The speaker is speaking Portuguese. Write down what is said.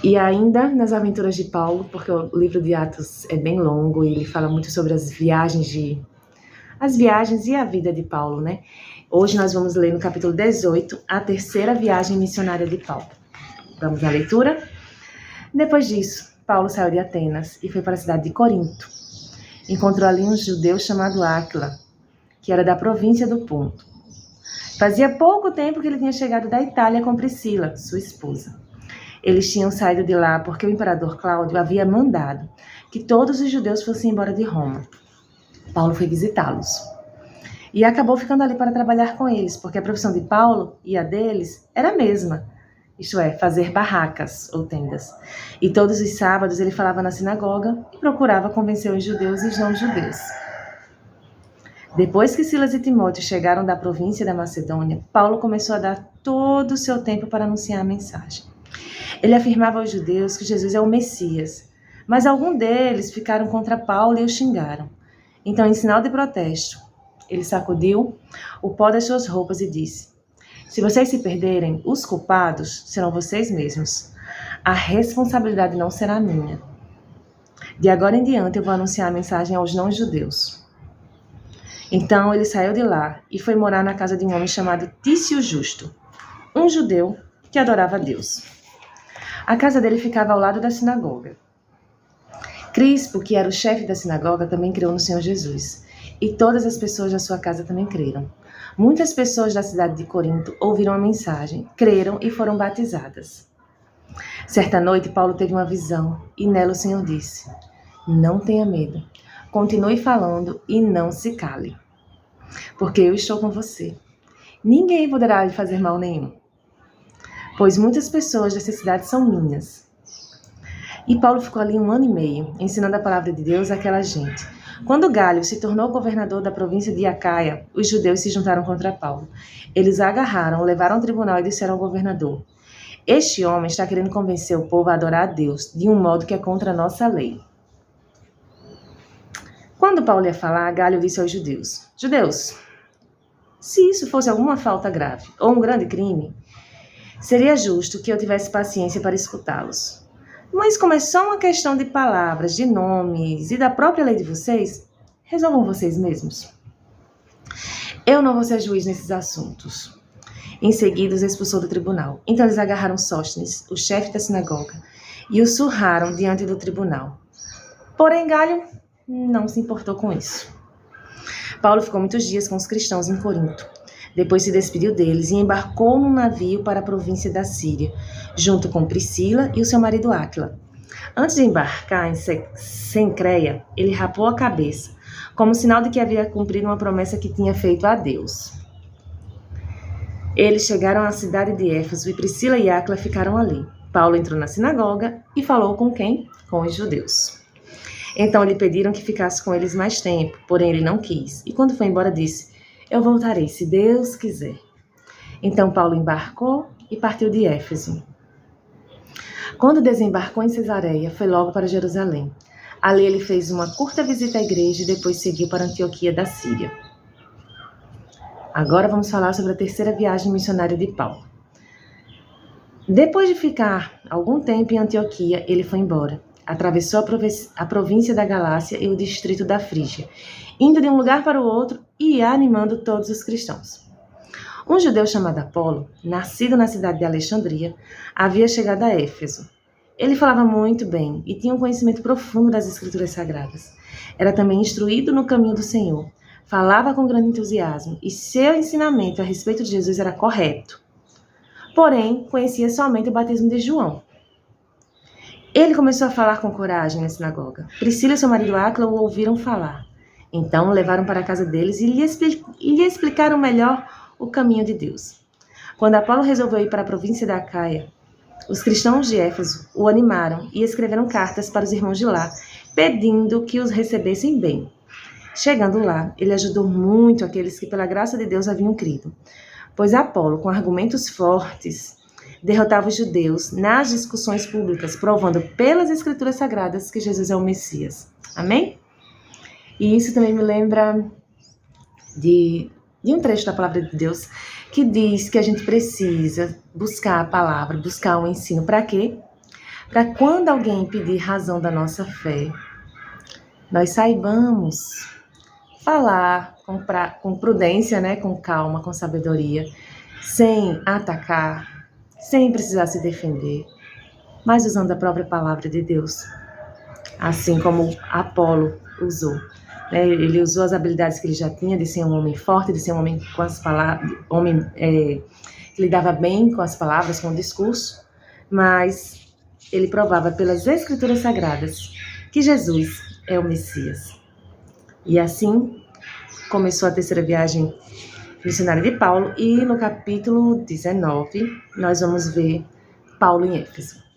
E ainda nas aventuras de Paulo, porque o livro de Atos é bem longo e ele fala muito sobre as viagens e a vida de Paulo, né? Hoje nós vamos ler no capítulo 18 a terceira viagem missionária de Paulo. Vamos à leitura? Depois disso, Paulo saiu de Atenas e foi para a cidade de Corinto. Encontrou ali um judeu chamado Áquila, que era da província do Ponto. Fazia pouco tempo que ele tinha chegado da Itália com Priscila, sua esposa. Eles tinham saído de lá porque o imperador Cláudio havia mandado que todos os judeus fossem embora de Roma. Paulo foi visitá-los. E acabou ficando ali para trabalhar com eles, porque a profissão de Paulo e a deles era a mesma, isto é, fazer barracas ou tendas. E todos os sábados ele falava na sinagoga e procurava convencer os judeus e os não-judeus. Depois que Silas e Timóteo chegaram da província da Macedônia, Paulo começou a dar todo o seu tempo para anunciar a mensagem. Ele afirmava aos judeus que Jesus é o Messias, mas alguns deles ficaram contra Paulo e o xingaram. Então, em sinal de protesto, ele sacudiu o pó das suas roupas e disse: se vocês se perderem, os culpados serão vocês mesmos. A responsabilidade não será minha. De agora em diante eu vou anunciar a mensagem aos não-judeus. Então ele saiu de lá e foi morar na casa de um homem chamado Tício Justo, um judeu que adorava a Deus. A casa dele ficava ao lado da sinagoga. Crispo, que era o chefe da sinagoga, também creu no Senhor Jesus. E todas as pessoas da sua casa também creram. Muitas pessoas da cidade de Corinto ouviram a mensagem, creram e foram batizadas. Certa noite, Paulo teve uma visão e nela o Senhor disse: não tenha medo, continue falando e não se cale, porque eu estou com você. Ninguém poderá lhe fazer mal nenhum, pois muitas pessoas dessa cidade são minhas. E Paulo ficou ali 1 ano e meio, ensinando a palavra de Deus àquela gente. Quando Galho se tornou governador da província de Acaia, os judeus se juntaram contra Paulo. Eles o agarraram, o levaram ao tribunal e disseram ao governador: este homem está querendo convencer o povo a adorar a Deus de um modo que é contra a nossa lei. Quando Paulo ia falar, Galho disse aos judeus: judeus, se isso fosse alguma falta grave ou um grande crime, seria justo que eu tivesse paciência para escutá-los. Mas como é só uma questão de palavras, de nomes e da própria lei de vocês, resolvam vocês mesmos. Eu não vou ser juiz nesses assuntos. Em seguida, os expulsou do tribunal. Então eles agarraram Sóstenes, o chefe da sinagoga, e o surraram diante do tribunal. Porém, Galho não se importou com isso. Paulo ficou muitos dias com os cristãos em Corinto. Depois se despediu deles e embarcou num navio para a província da Síria, junto com Priscila e o seu marido Áquila. Antes de embarcar em Cencreia, ele rapou a cabeça, como sinal de que havia cumprido uma promessa que tinha feito a Deus. Eles chegaram à cidade de Éfeso e Priscila e Áquila ficaram ali. Paulo entrou na sinagoga e falou com quem? Com os judeus. Então lhe pediram que ficasse com eles mais tempo, porém ele não quis. E quando foi embora disse: eu voltarei, se Deus quiser. Então Paulo embarcou e partiu de Éfeso. Quando desembarcou em Cesareia, foi logo para Jerusalém. Ali ele fez uma curta visita à igreja e depois seguiu para Antioquia da Síria. Agora vamos falar sobre a terceira viagem missionária de Paulo. Depois de ficar algum tempo em Antioquia, ele foi embora. Atravessou a província da Galácia e o distrito da Frígia, indo de um lugar para o outro e animando todos os cristãos. Um judeu chamado Apolo, nascido na cidade de Alexandria, havia chegado a Éfeso. Ele falava muito bem e tinha um conhecimento profundo das Escrituras Sagradas. Era também instruído no caminho do Senhor, falava com grande entusiasmo e seu ensinamento a respeito de Jesus era correto. Porém, conhecia somente o batismo de João. Ele começou a falar com coragem na sinagoga. Priscila e seu marido Áquila o ouviram falar. Então o levaram para a casa deles e lhe explicaram melhor o caminho de Deus. Quando Apolo resolveu ir para a província da Acaia, os cristãos de Éfeso o animaram e escreveram cartas para os irmãos de lá, pedindo que os recebessem bem. Chegando lá, ele ajudou muito aqueles que pela graça de Deus haviam crido, pois Apolo, com argumentos fortes, derrotava os judeus nas discussões públicas, provando pelas Escrituras Sagradas que Jesus é o Messias. Amém? E isso também me lembra de um trecho da palavra de Deus que diz que a gente precisa buscar a palavra, buscar o ensino. Para quê? para quando alguém pedir razão da nossa fé, nós saibamos falar com prudência, né, com calma, com sabedoria, sem atacar, sem precisar se defender, mas usando a própria palavra de Deus, assim como Apolo usou. Ele usou as habilidades que ele já tinha de ser um homem forte, de ser um homem com as palavras, que lidava bem com as palavras, com o discurso, mas ele provava pelas Escrituras Sagradas que Jesus é o Messias. E assim começou a terceira viagem missionária de Paulo, e no capítulo 19 nós vamos ver Paulo em Éfeso.